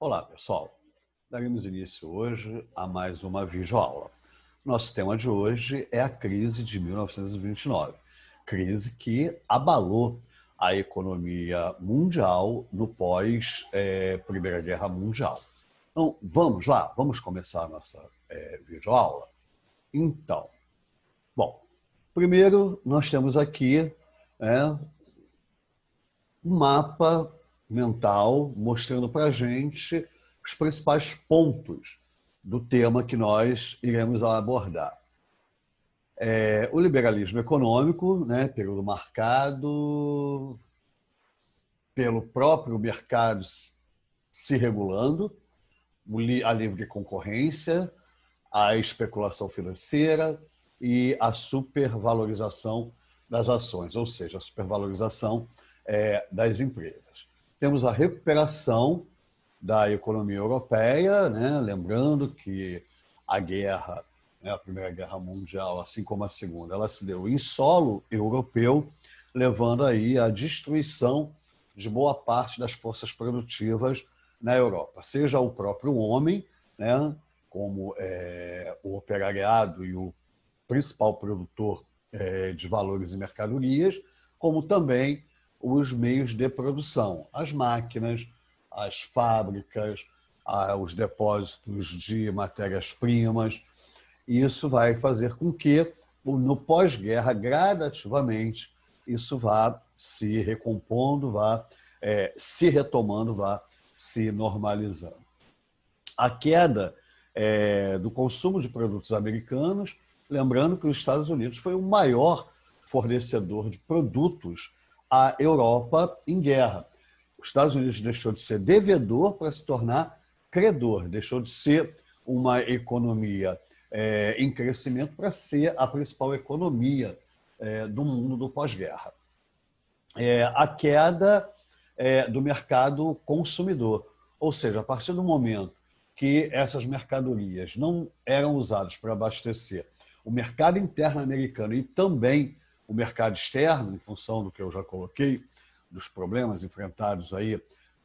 Olá, pessoal. Daremos início hoje a mais uma videoaula. Nosso tema de hoje é a crise de 1929, crise que abalou a economia mundial no pós-Primeira Guerra Mundial. Então, vamos lá, vamos começar a nossa videoaula? Então, bom, primeiro nós temos aqui um mapa mental mostrando para a gente os principais pontos do tema que nós iremos abordar. O liberalismo econômico, período marcado pelo próprio mercado se regulando, a livre concorrência, a especulação financeira e a supervalorização das ações, ou seja, a supervalorização das empresas. Temos a recuperação da economia europeia, lembrando que a guerra, a Primeira Guerra Mundial, assim como a Segunda, ela se deu em solo europeu, levando aí à destruição de boa parte das forças produtivas na Europa, seja o próprio homem, como o operariado e o principal produtor de valores e mercadorias, como também os meios de produção, as máquinas, as fábricas, os depósitos de matérias-primas. Isso vai fazer com que, no pós-guerra, gradativamente, isso vá se recompondo, vá se retomando, vá se normalizando. A queda do consumo de produtos americanos, lembrando que os Estados Unidos foi o maior fornecedor de produtos à Europa em guerra. Os Estados Unidos deixou de ser devedor para se tornar credor, deixou de ser uma economia em crescimento para ser a principal economia do mundo do pós-guerra. A queda do mercado consumidor, ou seja, a partir do momento que essas mercadorias não eram usadas para abastecer o mercado interno americano e também o mercado externo, em função do que eu já coloquei, dos problemas enfrentados aí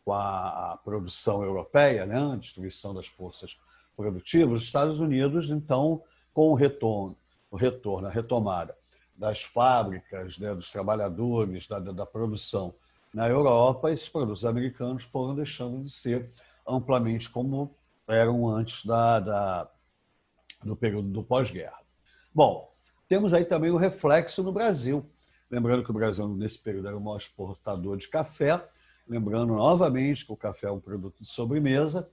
com a produção europeia, a destruição das forças produtivas, os Estados Unidos, então, com o retorno, a retomada das fábricas, dos trabalhadores, da produção na Europa, esses produtos americanos foram deixando de ser amplamente como eram antes do período do pós-guerra. Bom, temos aí também o reflexo no Brasil. Lembrando que o Brasil, nesse período, era o maior exportador de café. Lembrando novamente que o café é um produto de sobremesa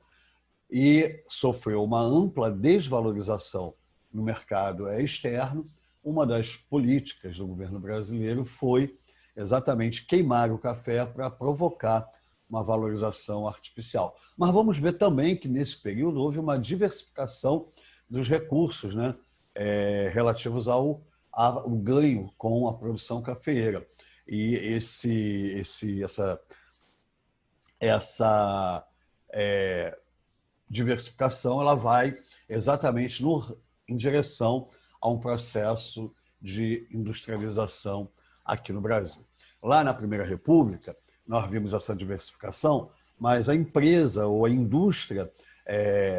e sofreu uma ampla desvalorização no mercado externo. Uma das políticas do governo brasileiro foi exatamente queimar o café para provocar uma valorização artificial. Mas vamos ver também que, nesse período, houve uma diversificação dos recursos, relativos ao ganho com a produção cafeeira. E essa diversificação ela vai exatamente em direção a um processo de industrialização aqui no Brasil. Lá na Primeira República, nós vimos essa diversificação, mas a empresa ou a indústria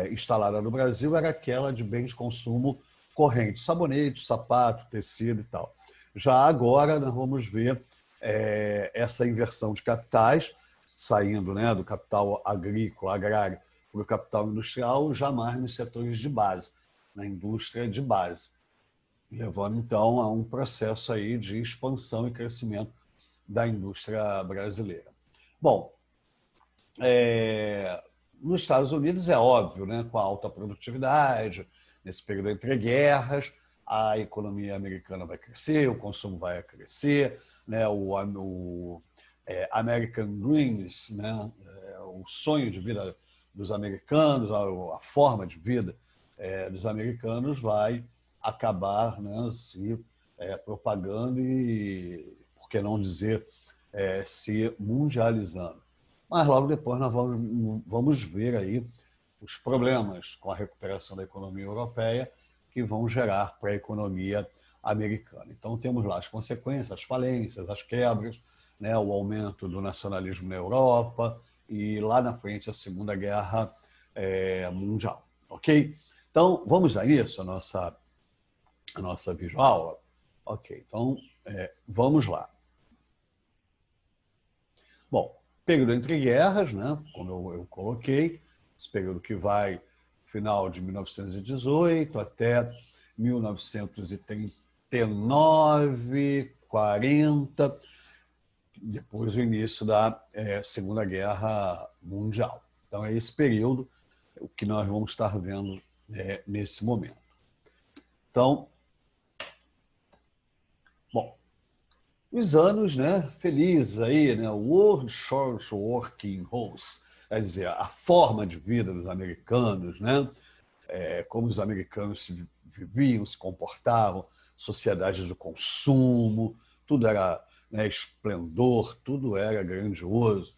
instalada no Brasil era aquela de bens de consumo corrente, sabonete, sapato, tecido e tal. Já agora nós vamos ver essa inversão de capitais, saindo do capital agrícola, agrário, para o capital industrial, jamais nos setores de base, na indústria de base, levando então a um processo aí de expansão e crescimento da indústria brasileira. Bom, nos Estados Unidos é óbvio, com a alta produtividade, nesse período entre guerras, a economia americana vai crescer, o consumo vai crescer, o American Dreams, o sonho de vida dos americanos, a forma de vida dos americanos vai acabar se propagando e, por que não dizer, se mundializando. Mas logo depois nós vamos ver aí os problemas com a recuperação da economia europeia que vão gerar para a economia americana. Então temos lá as consequências, as falências, as quebras, o aumento do nacionalismo na Europa e lá na frente a Segunda Guerra Mundial. Ok? Então, vamos dar isso a nossa videoaula? Ok, então vamos lá. Bom, período entre guerras, né? Como eu coloquei, esse período que vai final de 1918 até 1939, 40, depois o início da Segunda Guerra Mundial. Então é esse período o que nós vamos estar vendo nesse momento. Então, bom, os anos, né, felizes aí, né, World Short Working Hours, quer dizer, a forma de vida dos americanos, né, como os americanos viviam, se comportavam, sociedades do consumo, tudo era, né, esplendor, tudo era grandioso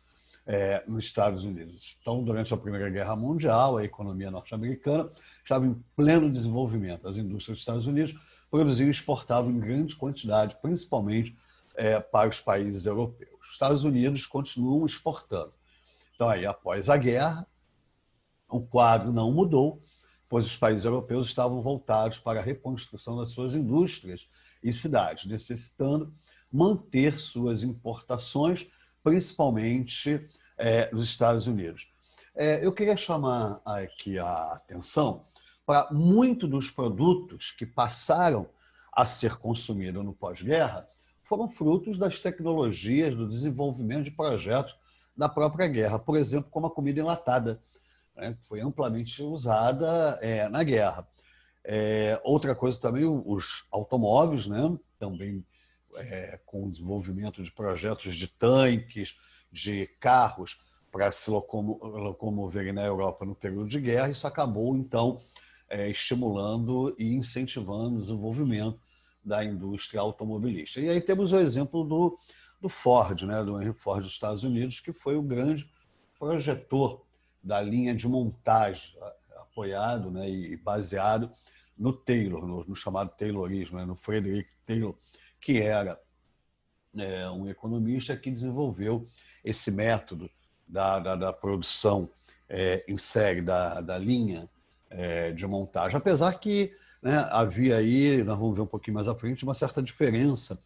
nos Estados Unidos. Então, durante a Primeira Guerra Mundial, a economia norte-americana estava em pleno desenvolvimento. As indústrias dos Estados Unidos produziam e exportavam em grande quantidade, principalmente para os países europeus. Os Estados Unidos continuam exportando. Então, aí, após a guerra, o quadro não mudou, pois os países europeus estavam voltados para a reconstrução das suas indústrias e cidades, necessitando manter suas importações, principalmente dos Estados Unidos. Eu queria chamar aqui a atenção para muitos dos produtos que passaram a ser consumidos no pós-guerra foram frutos das tecnologias, do desenvolvimento de projetos da própria guerra. Por exemplo, como a comida enlatada, né, que foi amplamente usada na guerra. Outra coisa também, os automóveis, né, também com o desenvolvimento de projetos de tanques, de carros para se locomoverem na Europa no período de guerra, isso acabou, então, estimulando e incentivando o desenvolvimento da indústria automobilística. E aí temos o exemplo do Ford, né, do Henry Ford dos Estados Unidos, que foi o grande projetor da linha de montagem, apoiado, né, e baseado no Taylor, no chamado Taylorismo, né, no Frederick Taylor, que era um economista que desenvolveu esse método da produção em série, da linha de montagem. Apesar que, né, havia aí, nós vamos ver um pouquinho mais à frente, uma certa diferença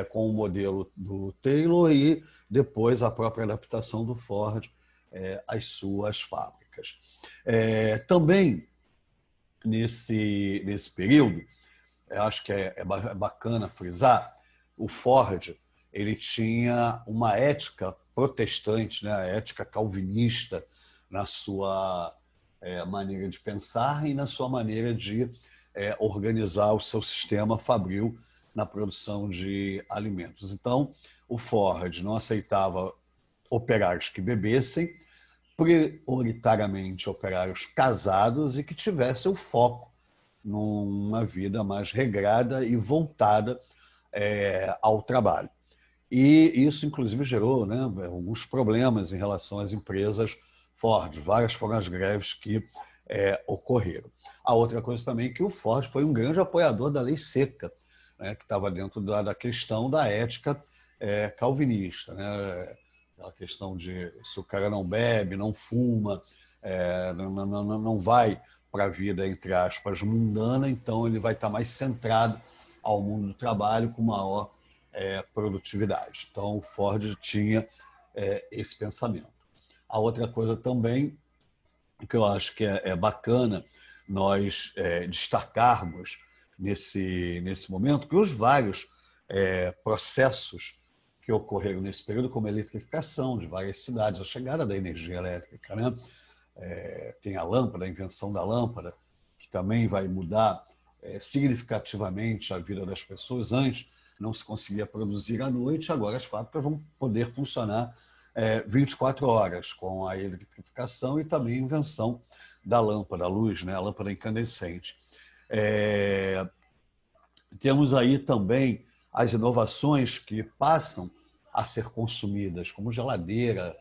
com o modelo do Taylor e depois a própria adaptação do Ford às suas fábricas. Também, nesse período, acho que é bacana frisar, o Ford ele tinha uma ética protestante, né, a ética calvinista na sua maneira de pensar e na sua maneira de organizar o seu sistema fabril na produção de alimentos. Então, o Ford não aceitava operários que bebessem, prioritariamente operários casados e que tivessem o foco numa vida mais regrada e voltada ao trabalho. E isso, inclusive, gerou, né, alguns problemas em relação às empresas Ford. Várias foram as greves que ocorreram. A outra coisa também é que o Ford foi um grande apoiador da lei seca, né, que estava dentro da questão da ética calvinista, né? A questão de se o cara não bebe, não fuma, não vai para a vida, entre aspas, mundana, então ele vai estar mais centrado ao mundo do trabalho com maior produtividade. Então, o Ford tinha esse pensamento. A outra coisa também, que eu acho que é bacana nós destacarmos nesse momento, que os vários processos que ocorreram nesse período, como a eletrificação de várias cidades, a chegada da energia elétrica, né? Tem a lâmpada, a invenção da lâmpada, que também vai mudar significativamente a vida das pessoas. Antes não se conseguia produzir à noite, agora as fábricas vão poder funcionar 24 horas com a eletrificação e também a invenção da lâmpada, a luz, né? A lâmpada incandescente. Temos aí também as inovações que passam a ser consumidas, como geladeira,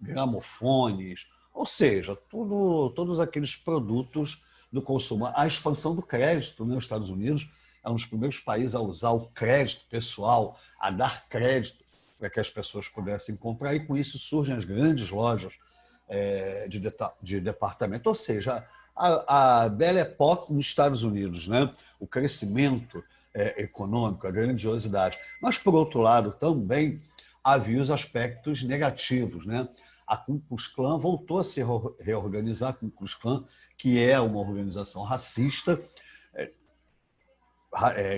gramofones, ou seja, todos aqueles produtos do consumo. A expansão do crédito, né? Os Estados Unidos é um dos primeiros países a usar o crédito pessoal, a dar crédito para que as pessoas pudessem comprar, e com isso surgem as grandes lojas de departamento. Ou seja, a Belle Époque nos Estados Unidos, né? O crescimento econômico, a grandiosidade. Mas, por outro lado, também havia os aspectos negativos, né? A Ku Klux Klan voltou a se reorganizar, a Ku Klux Klan, que é uma organização racista,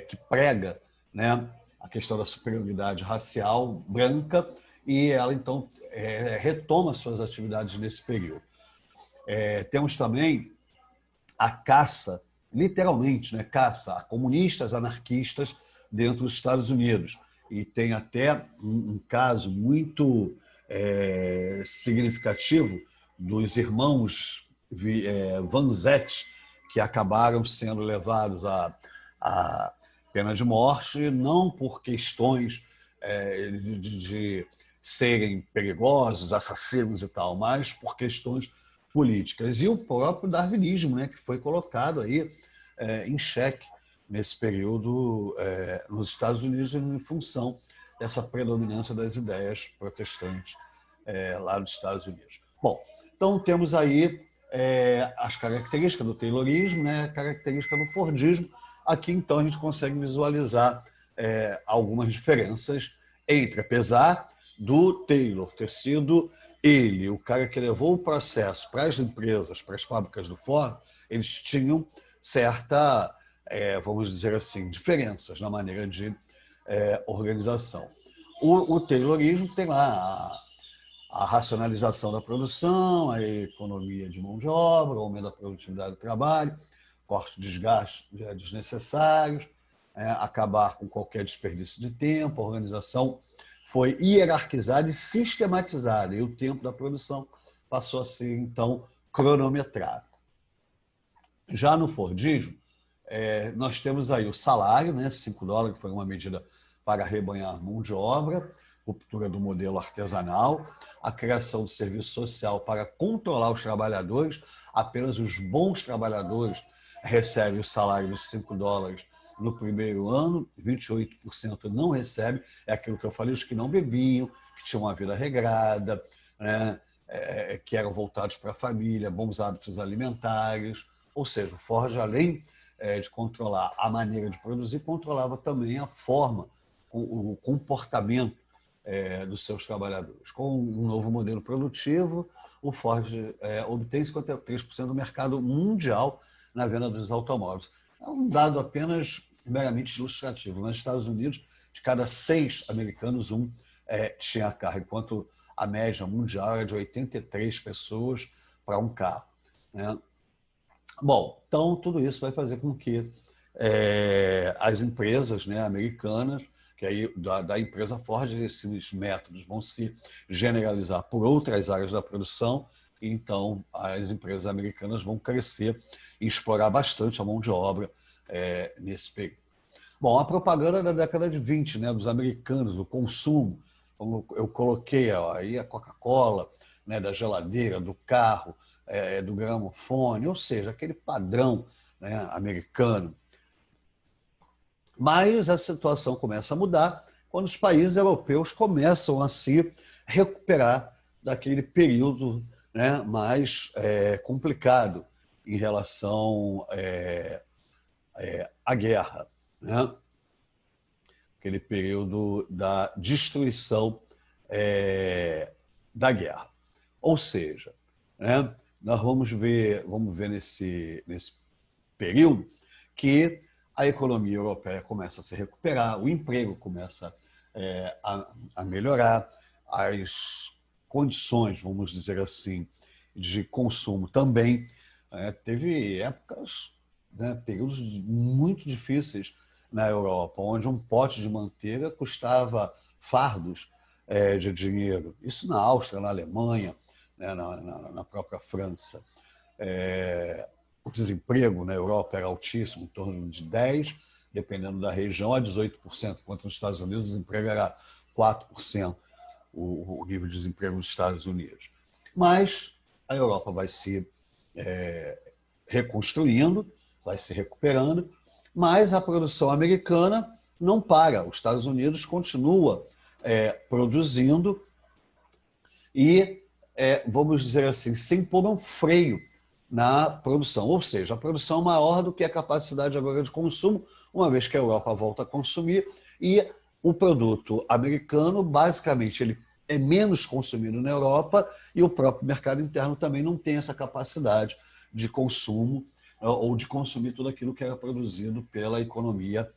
que prega, né, a questão da superioridade racial branca, e ela, então, retoma suas atividades nesse período. Temos também a caça, literalmente, né, caça a comunistas, anarquistas dentro dos Estados Unidos. E tem até um caso muito significativo dos irmãos Vanzetti, que acabaram sendo levados à pena de morte, não por questões de serem perigosos, assassinos e tal, mas por questões políticas. E o próprio darwinismo, né, que foi colocado aí em xeque nesse período nos Estados Unidos, em função dessa predominância das ideias protestantes lá nos Estados Unidos. Bom, então temos aí as características do Taylorismo, né, a característica do Fordismo. Aqui, então, a gente consegue visualizar algumas diferenças entre, apesar do Taylor ter sido ele, o cara que levou o processo para as empresas, para as fábricas do Ford, eles tinham certa, vamos dizer assim, diferenças na maneira de organização. O Taylorismo tem lá a racionalização da produção, a economia de mão de obra, o aumento da produtividade do trabalho, corte de desgastes desnecessários, acabar com qualquer desperdício de tempo. A organização foi hierarquizada e sistematizada, e o tempo da produção passou a ser, então, cronometrado. Já no Fordismo, nós temos aí o salário, né, $5, que foi uma medida para arrebanhar mão de obra, ruptura do modelo artesanal, a criação do serviço social para controlar os trabalhadores. Apenas os bons trabalhadores recebem o salário dos $5 no primeiro ano, 28% não recebe. É aquilo que eu falei, os que não bebiam, que tinham uma vida regrada, né, que eram voltados para a família, bons hábitos alimentares. Ou seja, o Ford, além de controlar a maneira de produzir, controlava também a forma, o comportamento dos seus trabalhadores. Com um novo modelo produtivo, o Ford obtém 53% do mercado mundial na venda dos automóveis. É um dado apenas meramente ilustrativo. Nos Estados Unidos, de cada 6 americanos, um tinha carro, enquanto a média mundial era de 83 pessoas para um carro, né? Bom, então tudo isso vai fazer com que as empresas, né, americanas, que aí da empresa Ford, esses métodos vão se generalizar por outras áreas da produção, e então as empresas americanas vão crescer e explorar bastante a mão de obra nesse período. Bom, a propaganda da década de 20, né, dos americanos, o consumo, como eu coloquei aí a Coca-Cola, né, da geladeira, do carro, do gramofone, ou seja, aquele padrão, né, americano. Mas a situação começa a mudar quando os países europeus começam a se recuperar daquele período, né, mais complicado em relação à guerra, né? Aquele período da destruição da guerra. Ou seja, né, nós vamos ver nesse período que a economia europeia começa a se recuperar, o emprego começa a melhorar, as condições, vamos dizer assim, de consumo também. Teve épocas, né, períodos muito difíceis na Europa, onde um pote de manteiga custava fardos de dinheiro. Isso na Áustria, na Alemanha, né, na própria França. O desemprego na Europa era altíssimo, em torno de 10%, dependendo da região, a 18%, enquanto nos Estados Unidos o desemprego era 4%, o nível de desemprego nos Estados Unidos. Mas a Europa vai se reconstruindo, vai se recuperando, mas a produção americana não para. Os Estados Unidos continua produzindo e, vamos dizer assim, sem pôr um freio na produção. Ou seja, a produção é maior do que a capacidade agora de consumo, uma vez que a Europa volta a consumir, e o produto americano, basicamente, ele é menos consumido na Europa e o próprio mercado interno também não tem essa capacidade de consumo ou de consumir tudo aquilo que era produzido pela economia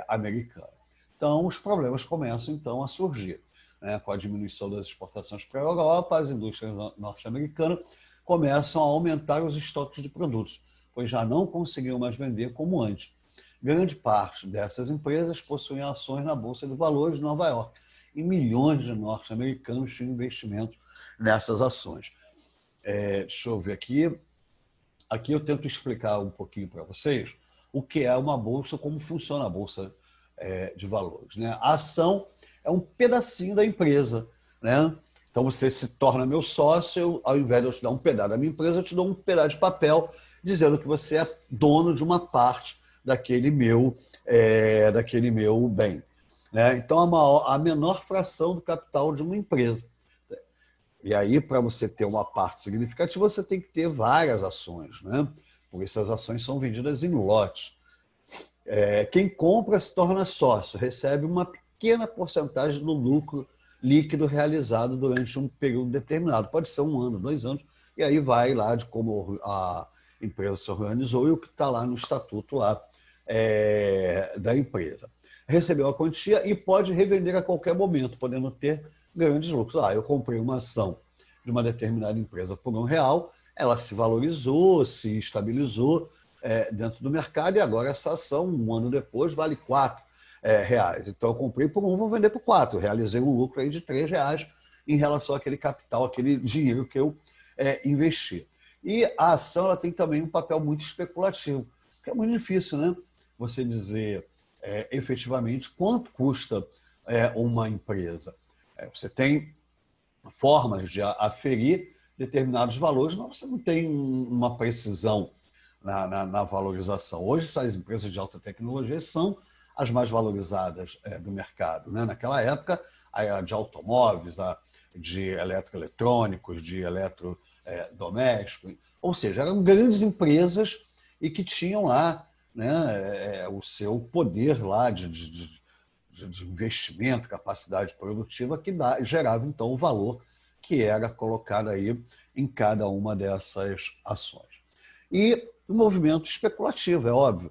americana. Então, os problemas começam, então, a surgir, né? Com a diminuição das exportações para a Europa, as indústrias norte-americanas começam a aumentar os estoques de produtos, pois já não conseguiam mais vender como antes. Grande parte dessas empresas possuem ações na Bolsa de Valores de Nova York, e milhões de norte-americanos tinham investimento nessas ações. Deixa eu ver aqui. Aqui eu tento explicar um pouquinho para vocês o que é uma bolsa, como funciona a Bolsa de Valores, né? A ação é um pedacinho da empresa, né? Então você se torna meu sócio, ao invés de eu te dar um pedaço da minha empresa, eu te dou um pedaço de papel dizendo que você é dono de uma parte daquele meu bem, né? Então a menor fração do capital de uma empresa. E aí, para você ter uma parte significativa, você tem que ter várias ações, né? Por isso as ações são vendidas em lotes. Quem compra se torna sócio, recebe uma pequena porcentagem do lucro líquido realizado durante um período determinado. Pode ser 1 ano, 2 anos, e aí vai lá de como a empresa se organizou e o que está lá no estatuto lá, da empresa. Recebeu a quantia e pode revender a qualquer momento, podendo ter grandes lucros. Eu comprei uma ação de uma determinada empresa por R$1, ela se valorizou, se estabilizou dentro do mercado e agora essa ação, 1 ano depois, vale R$4. Então eu comprei por 1, vou vender por 4. Realizei um lucro aí de R$3 em relação àquele capital, aquele dinheiro que eu investi. E a ação ela tem também um papel muito especulativo, que é muito difícil, né? Você dizer efetivamente quanto custa uma empresa. Você tem formas de aferir determinados valores, mas você não tem uma precisão na valorização. Hoje, essas empresas de alta tecnologia são as mais valorizadas do mercado, né? Naquela época, a de automóveis, a de eletroeletrônicos, de eletrodomésticos, ou seja, eram grandes empresas e que tinham lá, né, o seu poder lá de investimento, capacidade produtiva, que gerava, então, o valor que era colocado aí em cada uma dessas ações. E o movimento especulativo, é óbvio.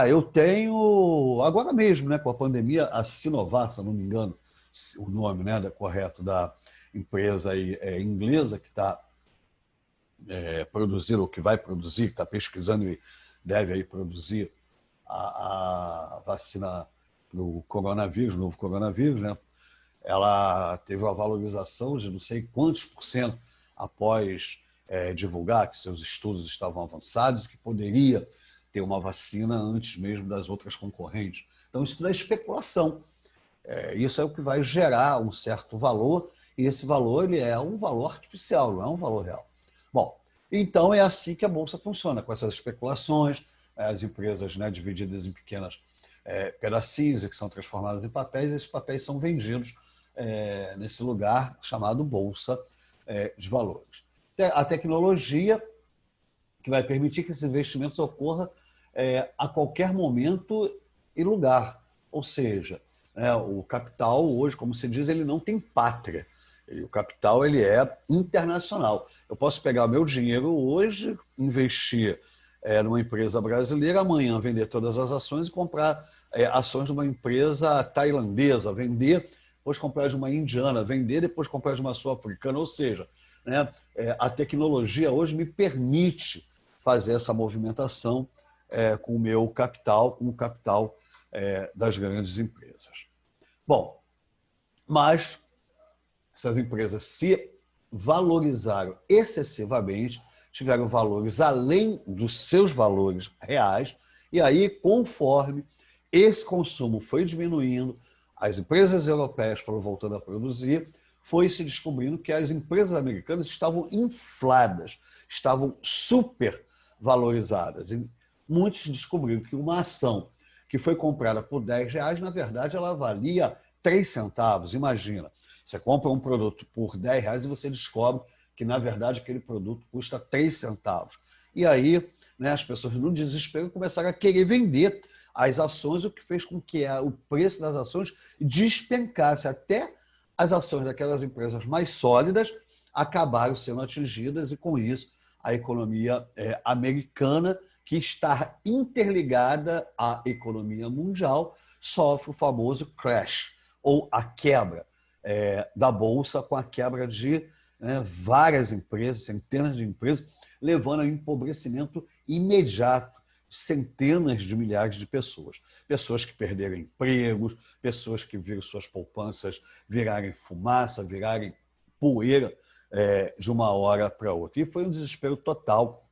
Eu tenho, agora mesmo, né, com a pandemia, a Sinovac, se eu não me engano, o nome, né, correto da empresa aí, inglesa que está produzindo, ou que vai produzir, que está pesquisando e deve aí produzir a vacina do coronavírus, novo coronavírus, né? Ela teve uma valorização de não sei quantos % após divulgar que seus estudos estavam avançados, que poderia ter uma vacina antes mesmo das outras concorrentes. Então, isso tudo é especulação. Isso é o que vai gerar um certo valor, e esse valor ele é um valor artificial, não é um valor real. Bom, então é assim que a Bolsa funciona, com essas especulações, as empresas, né, divididas em pequenas pedacinhos e que são transformadas em papéis, e esses papéis são vendidos nesse lugar chamado Bolsa de Valores. A tecnologia que vai permitir que esses investimentos ocorram a qualquer momento e lugar. Ou seja, o capital hoje, como se diz, ele não tem pátria. O capital ele é internacional. Eu posso pegar o meu dinheiro hoje, investir numa empresa brasileira, amanhã vender todas as ações e comprar ações de uma empresa tailandesa, vender, depois comprar de uma indiana, vender, depois comprar de uma sul-africana. Ou seja, né, a tecnologia hoje me permite fazer essa movimentação com o meu capital, com o capital das grandes empresas. Bom, mas essas empresas se valorizaram excessivamente, tiveram valores além dos seus valores reais, e aí, conforme esse consumo foi diminuindo, as empresas europeias foram voltando a produzir, foi se descobrindo que as empresas americanas estavam infladas, estavam super valorizadas. E muitos descobriram que uma ação que foi comprada por R$10, na verdade, ela valia 3 centavos, imagina, você compra um produto por R$10 e você descobre que, na verdade, aquele produto custa 3 centavos. E aí, né, as pessoas, no desespero, começaram a querer vender as ações, o que fez com que o preço das ações despencasse. Até as ações daquelas empresas mais sólidas acabaram sendo atingidas e, com isso, a economia americana, que está interligada à economia mundial, sofre o famoso crash, ou a quebra da Bolsa, com a quebra de várias empresas, centenas de empresas, levando ao empobrecimento imediato de centenas de milhares de pessoas. Pessoas que perderam empregos, pessoas que viram suas poupanças virarem fumaça, virarem poeira de uma hora para outra. E foi um desespero total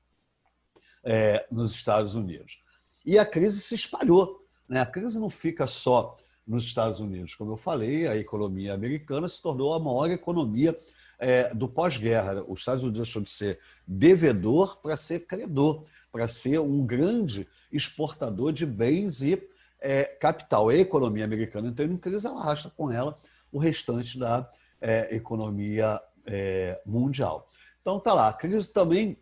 nos Estados Unidos. E a crise se espalhou, né? A crise não fica só nos Estados Unidos. Como eu falei, a economia americana se tornou a maior economia do pós-guerra. Os Estados Unidos deixou de ser devedor para ser credor, para ser um grande exportador de bens e capital. A economia americana entrando em crise, ela arrasta com ela o restante da economia mundial. Então tá lá, a crise também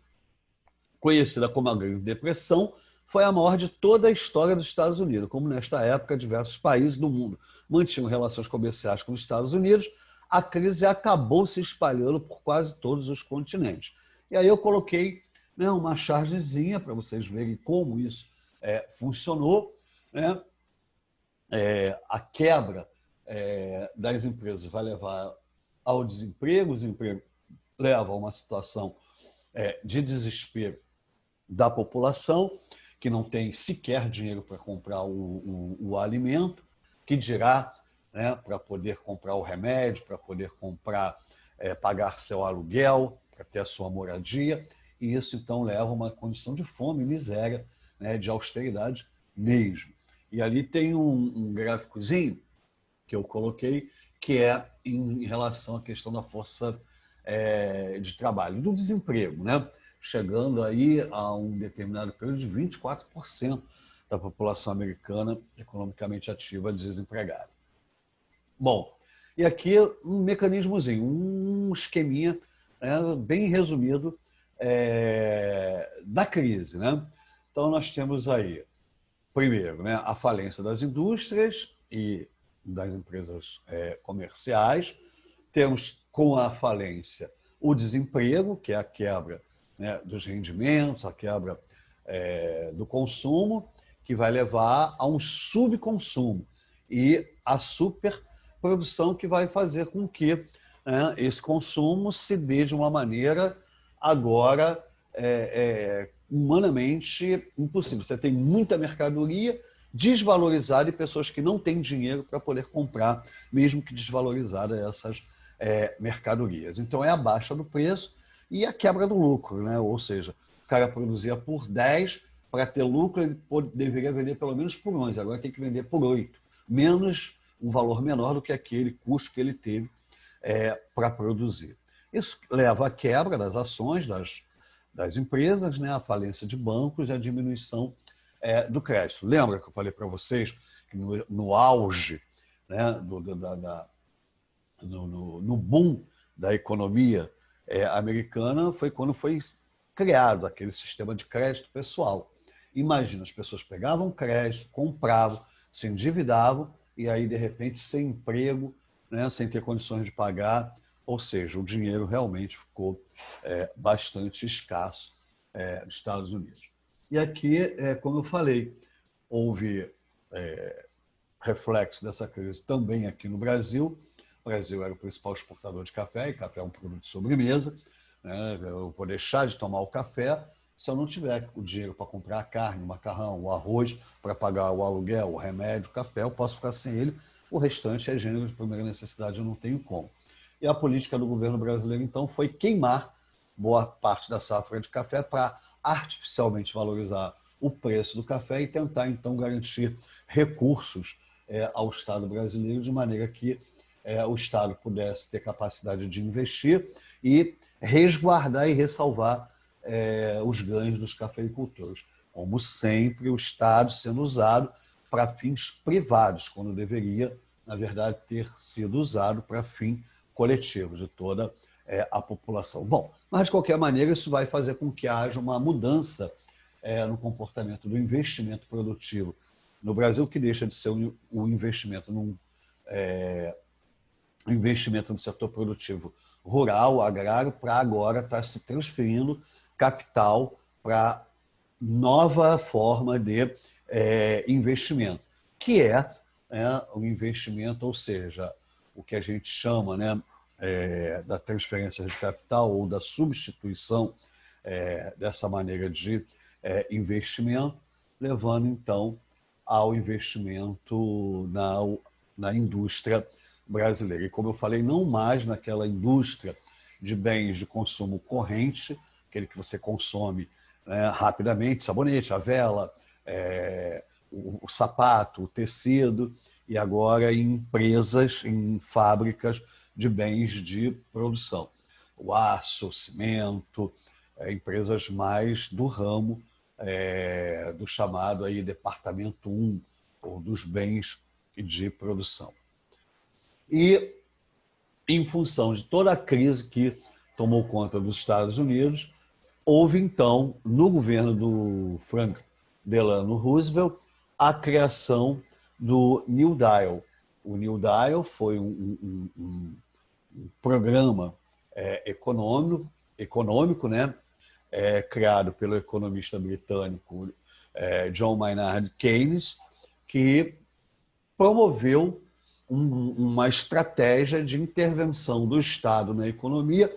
conhecida como a Grande Depressão, foi a maior de toda a história dos Estados Unidos. Como nesta época, diversos países do mundo mantinham relações comerciais com os Estados Unidos, a crise acabou se espalhando por quase todos os continentes. E aí eu coloquei uma chargezinha para vocês verem como isso funcionou. Né? A quebra das empresas vai levar ao desemprego, o desemprego leva a uma situação de desespero da população, que não tem sequer dinheiro para comprar o alimento, que dirá para poder comprar o remédio, para poder comprar, pagar seu aluguel, para ter a sua moradia, e isso então leva a uma condição de fome, miséria, de austeridade mesmo. E ali tem um gráficozinho que eu coloquei, que é em relação à questão da força de trabalho, do desemprego, né? Chegando aí a um determinado período de 24% da população americana economicamente ativa desempregada. Bom, e aqui um mecanismozinho, um esqueminha bem resumido da crise, né? Então nós temos aí, primeiro, a falência das indústrias e das empresas comerciais. Temos, com a falência, o desemprego, que é a quebra dos rendimentos, a quebra do consumo, que vai levar a um subconsumo e a superprodução, que vai fazer com que esse consumo se dê de uma maneira agora humanamente impossível. Você tem muita mercadoria desvalorizada e pessoas que não têm dinheiro para poder comprar, mesmo que desvalorizadas essas mercadorias. Então é a baixa do preço e a quebra do lucro, né? Ou seja, o cara produzia por 10, para ter lucro ele deveria vender pelo menos por 11, agora tem que vender por 8, menos um valor menor do que aquele custo que ele teve para produzir. Isso leva à quebra das ações das empresas, né? A falência de bancos e a diminuição do crédito. Lembra que eu falei para vocês que no auge, né, no boom da economia americana, foi quando foi criado aquele sistema de crédito pessoal. Imagina, as pessoas pegavam crédito, compravam, se endividavam e aí, de repente, sem emprego, né, sem ter condições de pagar, ou seja, o dinheiro realmente ficou bastante escasso nos Estados Unidos. E aqui, como eu falei, houve reflexo dessa crise também aqui no Brasil. O Brasil era o principal exportador de café, e café é um produto de sobremesa. Né? Eu vou deixar de tomar o café se eu não tiver o dinheiro para comprar a carne, o macarrão, o arroz, para pagar o aluguel, o remédio, o café, eu posso ficar sem ele. O restante é gênero de primeira necessidade, eu não tenho como. E a política do governo brasileiro, então, foi queimar boa parte da safra de café para artificialmente valorizar o preço do café e tentar, então, garantir recursos ao Estado brasileiro, de maneira que o Estado pudesse ter capacidade de investir e resguardar e ressalvar os ganhos dos cafeicultores. Como sempre, o Estado sendo usado para fins privados, quando deveria na verdade, ter sido usado para fim coletivo de toda a população. Bom, mas de qualquer maneira isso vai fazer com que haja uma mudança no comportamento do investimento produtivo no Brasil, que deixa de ser um investimento investimento no setor produtivo rural, agrário, para agora estar se transferindo capital para nova forma de investimento, que é o investimento, ou seja, o que a gente chama, né, da transferência de capital ou da substituição dessa maneira de investimento, levando então ao investimento na indústria brasileira. E como eu falei, não mais naquela indústria de bens de consumo corrente, aquele que você consome rapidamente, sabonete, a vela, o sapato, o tecido, e agora em empresas, em fábricas de bens de produção. O aço, o cimento, empresas mais do ramo do chamado aí departamento 1, ou dos bens de produção. E, em função de toda a crise que tomou conta dos Estados Unidos, houve, então, no governo do Franklin Delano Roosevelt, a criação do New Deal. O New Deal foi um programa econômico, né, criado pelo economista britânico John Maynard Keynes, que promoveu uma estratégia de intervenção do Estado na economia,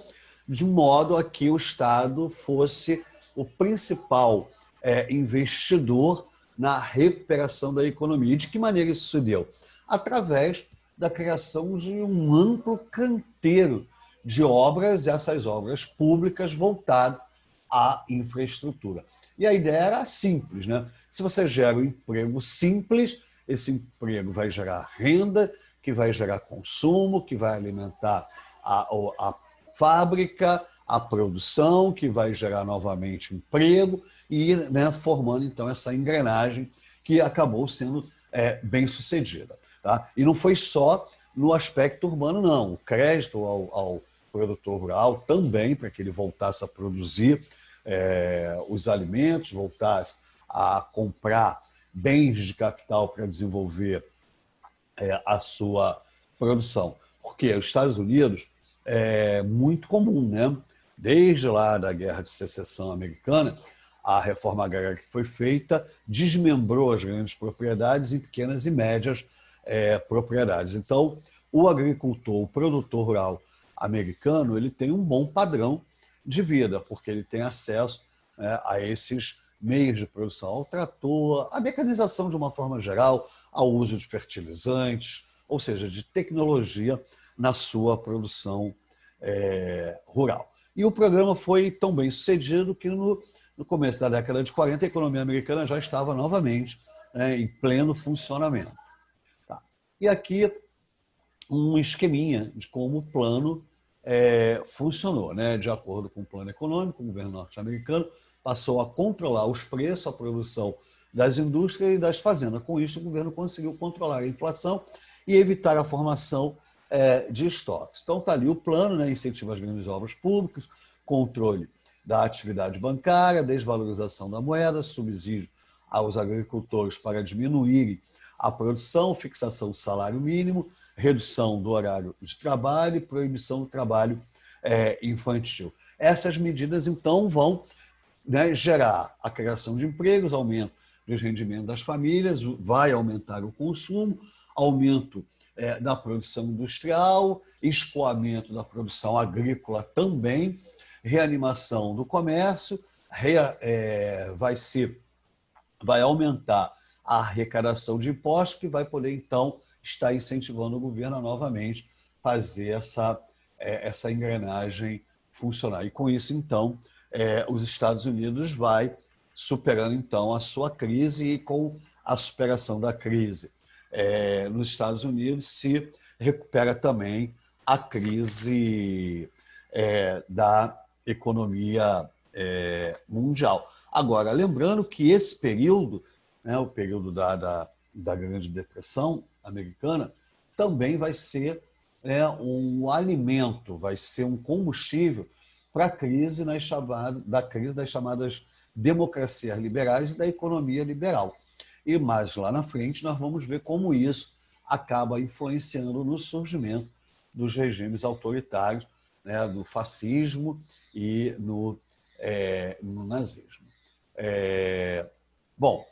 de modo a que o Estado fosse o principal investidor na recuperação da economia. E de que maneira isso se deu? Através da criação de um amplo canteiro de obras, e essas obras públicas voltadas à infraestrutura. E a ideia era simples, né? Se você gera um emprego simples, esse emprego vai gerar renda, que vai gerar consumo, que vai alimentar a fábrica, a produção, que vai gerar novamente emprego e formando então essa engrenagem que acabou sendo bem sucedida. Tá? E não foi só no aspecto urbano, não. O crédito ao produtor rural também, para que ele voltasse a produzir os alimentos, voltasse a comprar bens de capital para desenvolver a sua produção. Porque os Estados Unidos é muito comum, né? Desde lá da Guerra de Secessão Americana, a reforma agrária que foi feita desmembrou as grandes propriedades em pequenas e médias propriedades. Então, o agricultor, o produtor rural americano, ele tem um bom padrão de vida, porque ele tem acesso a esses meios de produção, ao trator, à mecanização de uma forma geral, ao uso de fertilizantes, ou seja, de tecnologia na sua produção rural. E o programa foi tão bem sucedido que no começo da década de 40 a economia americana já estava novamente em pleno funcionamento. Tá. E aqui um esqueminha de como o plano funcionou. Né? De acordo com o plano econômico, o governo norte-americano passou a controlar os preços, a produção das indústrias e das fazendas. Com isso, o governo conseguiu controlar a inflação e evitar a formação de estoques. Então, está ali o plano, né? Incentiva as grandes obras públicas, controle da atividade bancária, desvalorização da moeda, subsídio aos agricultores para diminuírem a produção, fixação do salário mínimo, redução do horário de trabalho e proibição do trabalho infantil. Essas medidas, então, vão gerar a criação de empregos, aumento dos rendimentos das famílias, vai aumentar o consumo, aumento da produção industrial, escoamento da produção agrícola também, reanimação do comércio, vai aumentar a arrecadação de impostos, que vai poder, então, estar incentivando o governo a novamente fazer essa engrenagem funcionar. E com isso, então, os Estados Unidos vai superando, então, a sua crise e com a superação da crise nos Estados Unidos se recupera também a crise da economia mundial. Agora, lembrando que esse período, o período da Grande Depressão americana, também vai ser, né, um alimento, vai ser um combustível para a crise das chamadas democracias liberais e da economia liberal. E mais lá na frente nós vamos ver como isso acaba influenciando no surgimento dos regimes autoritários, né, do fascismo e no nazismo. Bom,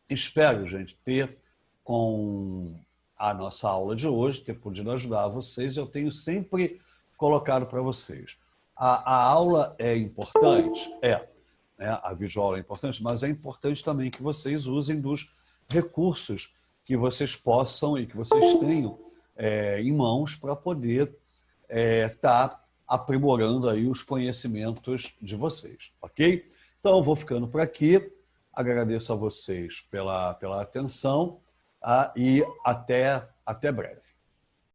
espero, gente, ter, com a nossa aula de hoje, ter podido ajudar vocês. Eu tenho sempre colocado para vocês. A aula é importante? Né? A videoaula é importante, mas é importante também que vocês usem dos recursos que vocês possam e que vocês tenham em mãos para poder estar aprimorando aí os conhecimentos de vocês, ok? Então, eu vou ficando por aqui. Agradeço a vocês pela atenção, e até breve.